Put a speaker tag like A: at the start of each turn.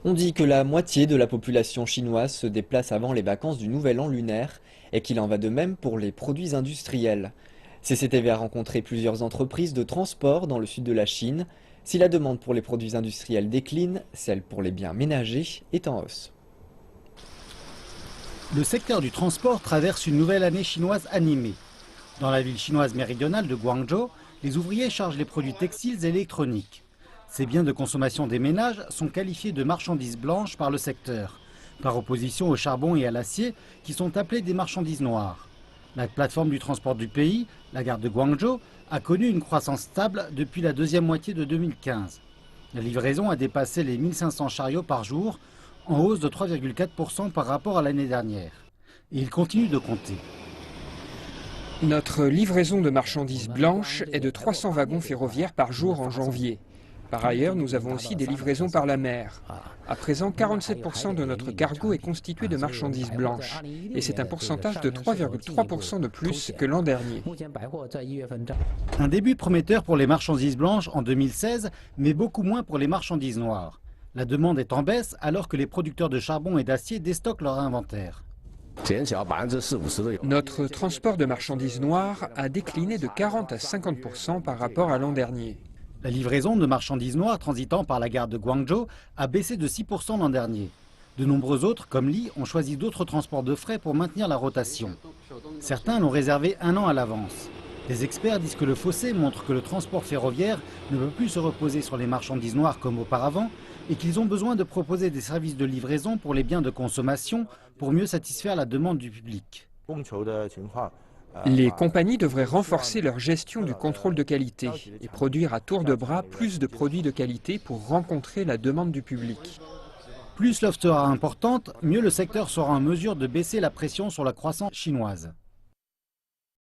A: On dit que la moitié de la population chinoise se déplace avant les vacances du Nouvel An lunaire et qu'il en va de même pour les produits industriels. CCTV a rencontré plusieurs entreprises de transport dans le sud de la Chine. Si la demande pour les produits industriels décline, celle pour les biens ménagers est en hausse.
B: Le secteur du transport traverse une nouvelle année chinoise animée. Dans la ville chinoise méridionale de Guangzhou, les ouvriers chargent les produits textiles et électroniques. Ces biens de consommation des ménages sont qualifiés de marchandises blanches par le secteur, par opposition au charbon et à l'acier qui sont appelés des marchandises noires. La plateforme du transport du pays, la gare de Guangzhou, a connu une croissance stable depuis la deuxième moitié de 2015. La livraison a dépassé les 1500 chariots par jour, en hausse de 3,4% par rapport à l'année dernière. Et il continue de compter.
C: Notre livraison de marchandises blanches est de 300 wagons ferroviaires par jour en janvier. Par ailleurs, nous avons aussi des livraisons par la mer. À présent, 47% de notre cargo est constitué de marchandises blanches. Et c'est un pourcentage de 3,3% de plus que l'an dernier.
B: Un début prometteur pour les marchandises blanches en 2016, mais beaucoup moins pour les marchandises noires. La demande est en baisse alors que les producteurs de charbon et d'acier déstockent leur inventaire.
C: Notre transport de marchandises noires a décliné de 40 à 50% par rapport à l'an dernier.
B: La livraison de marchandises noires transitant par la gare de Guangzhou a baissé de 6% l'an dernier. De nombreux autres, comme Li, ont choisi d'autres transports de fret pour maintenir la rotation. Certains l'ont réservé un an à l'avance. Les experts disent que le fossé montre que le transport ferroviaire ne peut plus se reposer sur les marchandises noires comme auparavant et qu'ils ont besoin de proposer des services de livraison pour les biens de consommation pour mieux satisfaire la demande du public.
C: Les compagnies devraient renforcer leur gestion du contrôle de qualité et produire à tour de bras plus de produits de qualité pour rencontrer la demande du public.
B: Plus l'offre sera importante, mieux le secteur sera en mesure de baisser la pression sur la croissance chinoise.